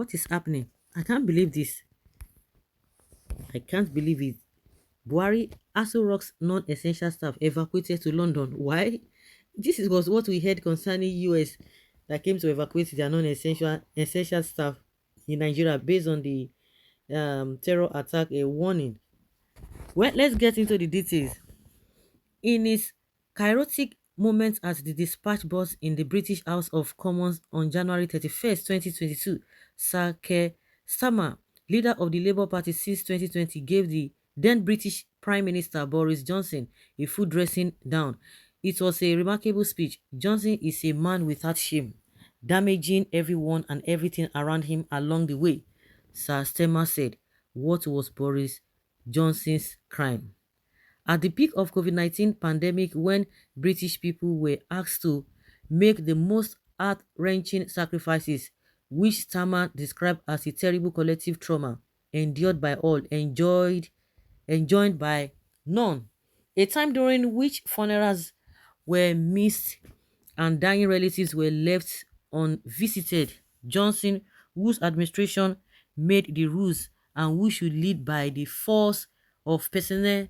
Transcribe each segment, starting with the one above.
What is happening? I can't believe this. I can't believe it. Buhari Asorock's non-essential staff evacuated to London. Why? Was what we heard concerning US that came to evacuate their non-essential staff in Nigeria based on the terror attack. A warning. Well, let's get into the details. In his chaotic moment at the dispatch box in the British House of Commons on January 31st, 2022, Sir Keir Starmer, leader of the Labour Party since 2020, gave the then British Prime Minister Boris Johnson a full dressing down. It was a remarkable speech. Johnson is a man without shame, damaging everyone and everything around him along the way, Sir Starmer said. What was Boris Johnson's crime? At the peak of COVID-19 pandemic, when British people were asked to make the most heart-wrenching sacrifices, which Starmer described as a terrible collective trauma endured by all, enjoyed by none. A time during which funerals were missed and dying relatives were left unvisited. Johnson, whose administration made the rules and who should lead by the force of personal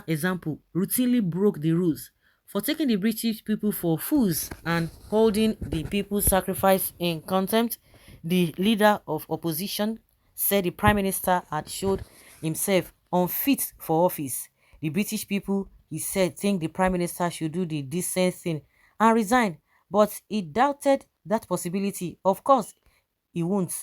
example, routinely broke the rules. For taking the British people for fools and holding the people's sacrifice in contempt, the leader of opposition said the Prime Minister had showed himself unfit for office. The British people, he said, think the Prime Minister should do the decent thing and resign, but he doubted that possibility. Of course, he won't,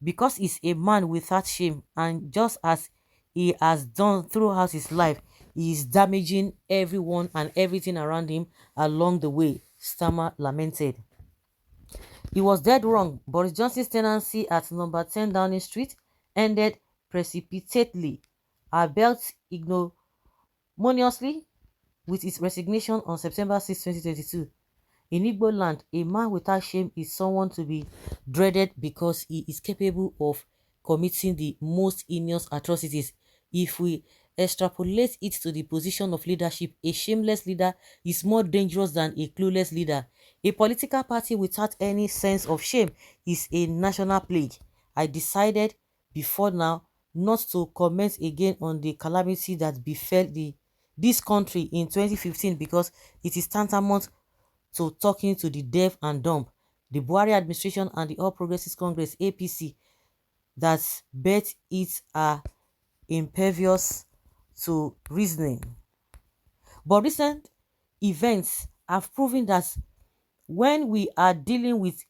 because he's a man without shame, and just as he has done throughout his life, he is damaging everyone and everything around him along the way, Starmer lamented. He was dead wrong. Boris Johnson's tenancy at number 10 Downing Street ended precipitately, albeit ignominiously, with his resignation on September 6, 2022. In Igbo land, a man without shame is someone to be dreaded because he is capable of committing the most heinous atrocities. If we extrapolate it to the position of leadership, a shameless leader is more dangerous than a clueless leader. A political party without any sense of shame is a national plague. I decided before now not to comment again on the calamity that befell this country in 2015 because it is tantamount to talking to the deaf and dumb. The Buhari administration and the All Progressives Congress APC that bet it are impervious to reasoning. But recent events have proven that when we are dealing with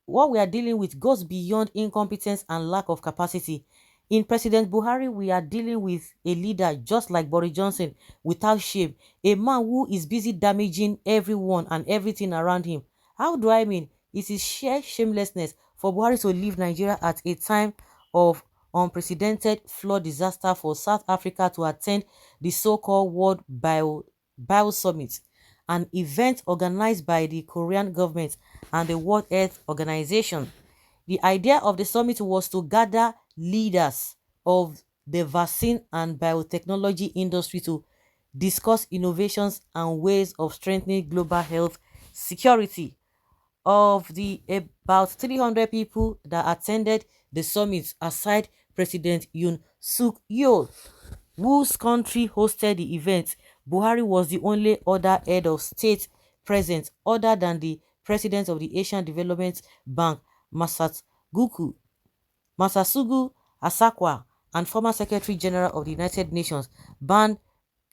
what we are dealing with goes beyond incompetence and lack of capacity. In President Buhari, we are dealing with a leader just like Boris Johnson, without shame, a man who is busy damaging everyone and everything around him. How do I mean? It is sheer shamelessness for Buhari to leave Nigeria at a time of unprecedented flood disaster, for South Africa to attend the so-called World Bio Summit, an event organized by the Korean government and the World Health Organization. The idea of the summit was to gather leaders of the vaccine and biotechnology industry to discuss innovations and ways of strengthening global health security. Of the about 300 people that attended the summit, aside President Yoon Suk Yeol, whose country hosted the event, Buhari was the only other head of state present other than the president of the Asian Development Bank, Masatsugu Asakwa, and former Secretary General of the United Nations, Ban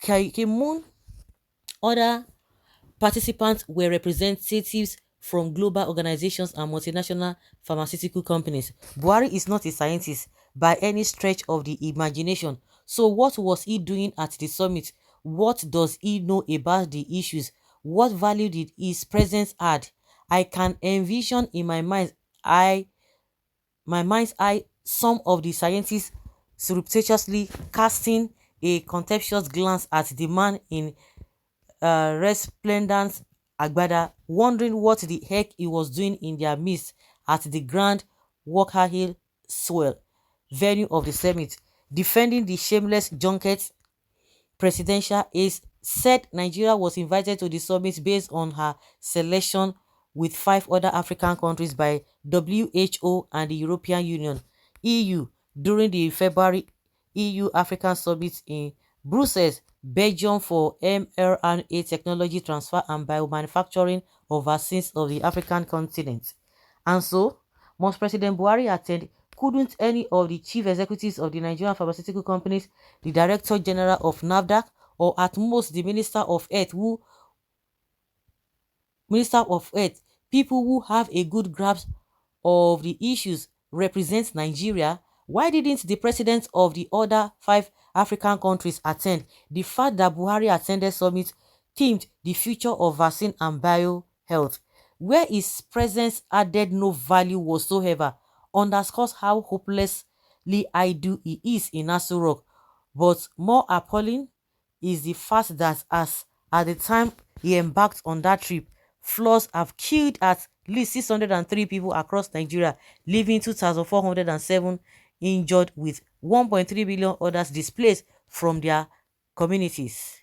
Ki-moon. Other participants were representatives from global organizations and multinational pharmaceutical companies. Buhari is not a scientist by any stretch of the imagination. So what was he doing at the summit? What does he know about the issues? What value did his presence add? I can envision in my mind's eye some of the scientists surreptitiously casting a contemptuous glance at the man in resplendent agbada, wondering what the heck he was doing in their midst at the Grand Walker Hill Swell venue of the summit. Defending the shameless junket, presidential aides said Nigeria was invited to the summit based on her selection with 5 other African countries by WHO and the European Union (EU) during the February EU-African Summit in Brussels, Belgium, for mRNA technology transfer and biomanufacturing of vaccines of the African continent. And so, must President Buhari attend? Couldn't any of the chief executives of the Nigerian pharmaceutical companies, the Director General of NAFDAC, or at most the Minister of Health, people who have a good grasp of the issues, represent Nigeria? Why didn't the presidents of the other 5 African countries attend? The fact that Buhari attended summit themed the future of vaccine and biohealth, where his presence added no value whatsoever, underscores how hopelessly idle he is in Asorock. But more appalling is the fact that as at the time he embarked on that trip, floods have killed at least 603 people across Nigeria, leaving 2,407 injured, with 1.3 billion others displaced from their communities.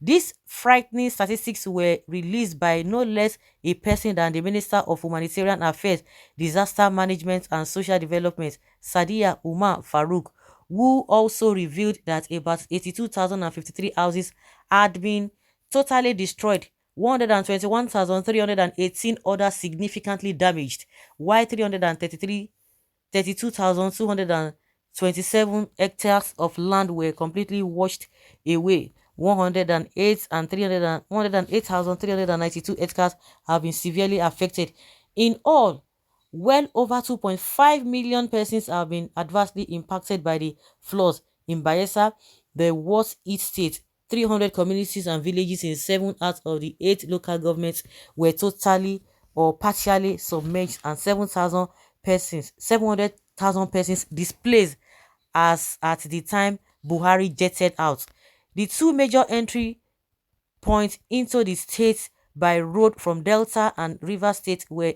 These frightening statistics were released by no less a person than the Minister of Humanitarian Affairs, Disaster Management and Social Development, Sadiya Umar Farouk, who also revealed that about 82,053 houses had been totally destroyed, 121,318 others significantly damaged, while 32,227 hectares of land were completely washed away. 108,392 hectares have been severely affected. In all, well over 2.5 million persons have been adversely impacted by the floods. In Bayelsa, the worst hit state, 300 communities and villages in 7 out of the 8 local governments were totally or partially submerged, and 700,000 persons displaced as at the time Buhari jetted out. The 2 major entry points into the state by road from Delta and River State were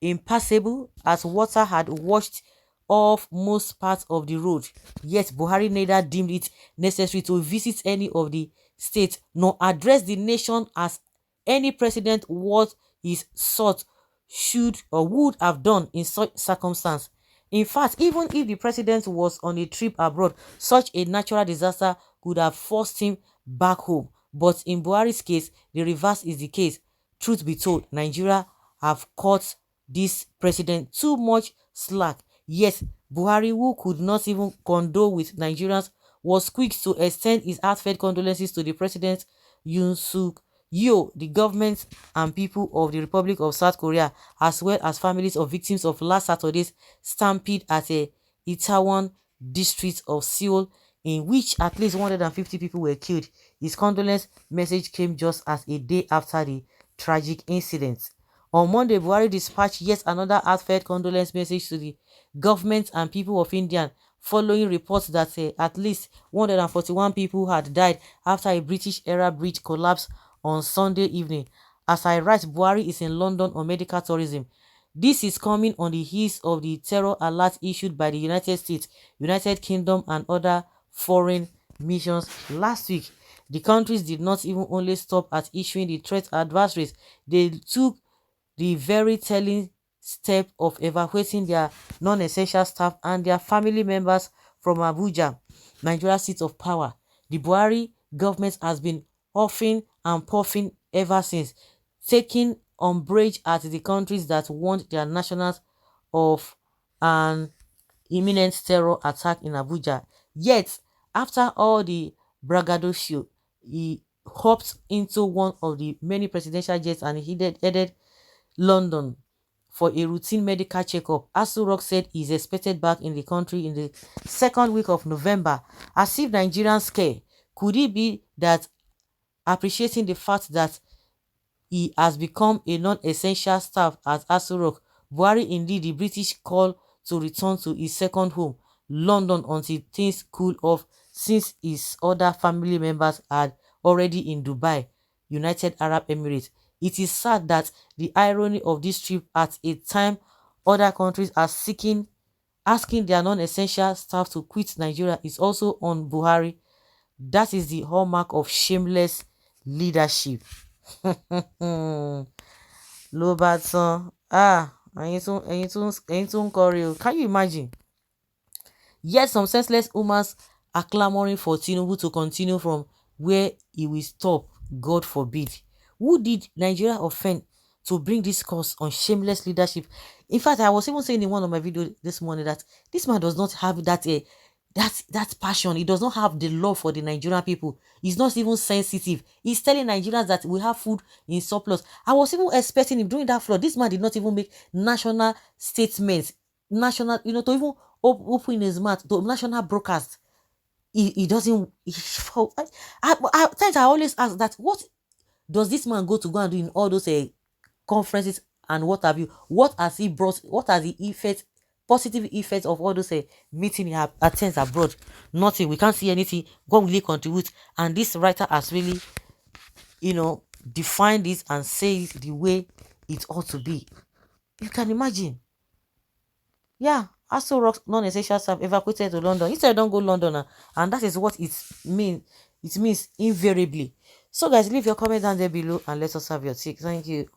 impassable, as water had washed off most parts of the road. Yet Buhari neither deemed it necessary to visit any of the states nor address the nation as any president what his sort should or would have done in such circumstance. In fact, even if the president was on a trip abroad, such a natural disaster could have forced him back home. But in Buhari's case, the reverse is the case. Truth be told, Nigeria have cut this president too much slack. Yes, Buhari, who could not even condole with Nigerians, was quick to extend his heartfelt condolences to the president, Yoon Suk Yeol, the government and people of the Republic of South Korea, as well as families of victims of last Saturday's stampede at a Itaewon district of Seoul, in which at least 150 people were killed. His condolence message came just as a day after the tragic incident. On Monday, Buhari dispatched yet another heartfelt condolence message to the government and people of India, following reports that at least 141 people had died after a British-era bridge collapsed on Sunday evening. As I write, Buhari is in London on medical tourism. This is coming on the heels of the terror alert issued by the United States, United Kingdom and other foreign missions last week. The countries did not even only stop at issuing the threat advisories, they took the very telling step of evacuating their non-essential staff and their family members from Abuja, Nigeria's seat of power. The Buhari government has been huffing and puffing ever since, taking umbrage at the countries that warned their nationals of an imminent terror attack in Abuja. Yet, after all the braggadocio, he hopped into one of the many presidential jets and headed London for a routine medical checkup. Asorock's said he is expected back in the country in the second week of November. As if Nigerians care. Could it be that, appreciating the fact that he has become a non-essential staff at Asorock, Buhari indeed the British call to return to his second home, London, until things cool off, since his other family members are already in Dubai, United Arab Emirates. It is sad that the irony of this trip at a time other countries are asking their non-essential staff to quit Nigeria is also on Buhari. That is the hallmark of shameless leadership. Low bad son. Ah, ẹ̀yin tún ń kọrin o. Can you imagine? Yet some senseless humans are clamoring for Tinubu to continue from where he will stop. God forbid. Who did Nigeria offend to bring this course on shameless leadership? In fact, I was even saying in one of my videos this morning that this man does not have that passion. He does not have the love for the Nigerian people. He's not even sensitive. He's telling Nigerians that we have food in surplus. I was even expecting him during that flood. This man did not even make national statements, national, to even open his mouth to national broadcast. He doesn't. At times I always ask that, what does this man go and do in all those conferences and what have you? What has he brought? What has the effect, positive effect of all those meetings he attends abroad? Nothing. We can't see anything. What will he contribute? And this writer has really, defined this and say it the way it ought to be. You can imagine. Yeah, Asorock's non-essential staff evacuated to London. Instead, don't go London, and that is what it means. It means invariably. So, guys, leave your comment down there below and let us have your take. Thank you.